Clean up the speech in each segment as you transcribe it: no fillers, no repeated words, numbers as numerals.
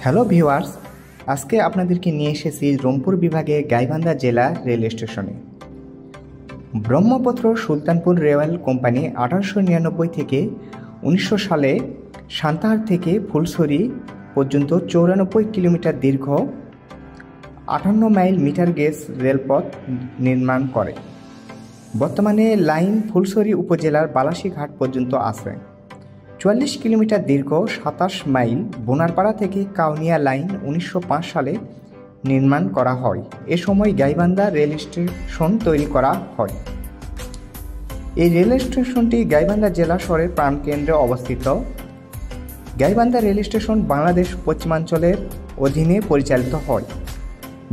Hello viewers, আজকে আপনাদেরকে নিয়ে এসেছি রংপুর বিভাগে গাইবান্ধা জেলা রেল স্টেশনে। ব্রহ্মপুত্র সুলতানপুর রেল কোম্পানি 1899 থেকে 1900 সালে সান্তাহার থেকে ফুলছড়ি পর্যন্ত 94 কিলোমিটার দীর্ঘ 58 মাইল মিটার গেজ রেলপথ নির্মাণ করে। বর্তমানে লাইন ফুলছড়ি উপজেলার বালাসীঘাট পর্যন্ত আছে। 44 কিলোমিটার দীর্ঘ 27 মাইল বোনারপাড়া থেকে কাউনিয়া লাইন 1905 সালে নির্মাণ করা হয়। এ সময় গাইবান্ধা রেল স্টেশন তৈরি করা হয়। এই রেল স্টেশনটি গাইবান্ধা জেলা শহরের প্রাণকেন্দ্রে অবস্থিত। গাইবান্ধা রেল স্টেশন বাংলাদেশ পশ্চিমাঞ্চলের অধীনে পরিচালিত হয়।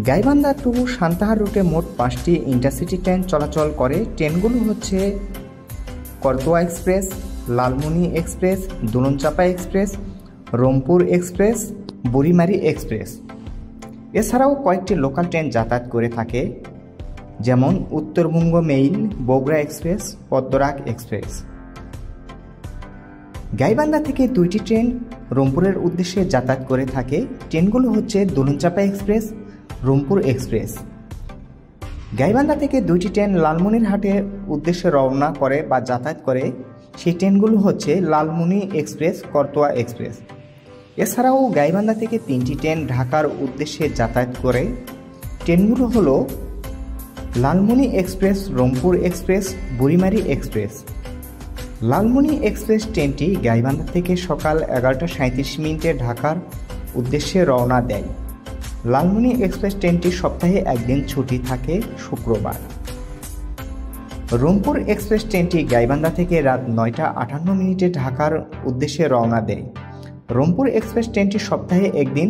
গাইবান্ধা টু সান্তাহার রুটে মোট 5টি ইন্টারসিটি ট্রেন চলাচল করে। ট্রেনগুলো হচ্ছে Karatoya express, Lalmoni express, Dolonchapa express, Rangpur express, Burimari express. এছাড়াও কয়েকটি লোকাল ট্রেন যাতায়াত করে থাকে, যেমন Uttarbanga mail, Bogura express, Padmarag express. Gaibandha থেকে 2টি ট্রেন রংপুরের উদ্দেশ্যে যাতায়াত করে থাকে। ট্রেনগুলো হচ্ছে দুলনচাপা এক্সপ্রেস, রংপুর এক্সপ্রেস। গাইবান্ধা থেকে 2টি ট্রেন লালমনিরহাটের উদ্দেশ্যে রওনা করে বা যাতায়াত করে। সেই ট্রেনগুলো হচ্ছে লালমনি এক্সপ্রেস, করতোয়া এক্সপ্রেস। এছাড়াও গাইবান্ধা থেকে 3টি ট্রেন ঢাকার উদ্দেশ্যে যাতায়াত করে। ট্রেনগুলো হলো Lalmoni express, Rangpur express, Burimari express. Lalmoni express ট্রেনটি গাইবান্ধা থেকে সকাল 11:37 ঢাকার উদ্দেশ্যে রওনা দেয়। লালমনি এক্সপ্রেস ট্রেনটি সপ্তাহে একদিন ছুটি থাকে, শুক্রবার। রংপুর এক্সপ্রেস ট্রেনটি গাইবান্ধা থেকে রাত 9:58 ঢাকার উদ্দেশ্যে রওনা দেয়। রংপুর এক্সপ্রেস ট্রেনটি সপ্তাহে একদিন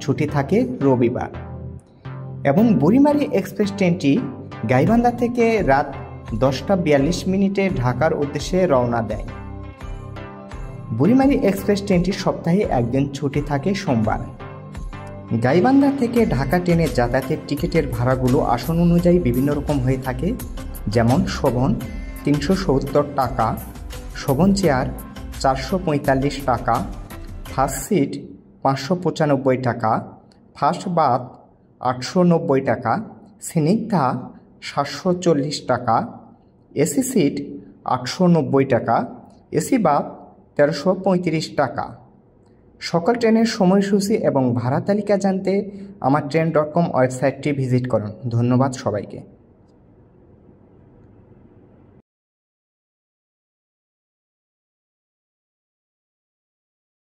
ছুটি থাকে, রবিবার। এবং বুড়িমারি এক্সপ্রেস ট্রেনটি গাইবান্ধা থেকে রাত 10:42 ঢাকার উদ্দেশ্যে রওনা দেয়। বুড়িমারি এক্সপ্রেস ট্রেনটি সপ্তাহে একদিন ছুটি থাকে, সোমবার। গাইবান্ধা থেকে ঢাকা ট্রেনের যাতায়াতের টিকিটের ভাড়াগুলো আসন অনুযায়ী বিভিন্ন রকম হয়ে থাকে, যেমন শোভন 370 টাকা, শোভন চেয়ার 445 টাকা, ফার্স্ট সিট 595 টাকা, ফার্স্ট বাথ 890 টাকা, স্নিগ্ধা 740 টাকা, এসি সিট 890 টাকা, এসি বাথ 1335 টাকা। সকল ট্রেনের সময়সূচি এবং ভাড়া তালিকা জানতে আমার train.com ওয়েবসাইটটি ভিজিট করুন। ধন্যবাদ সবাইকে।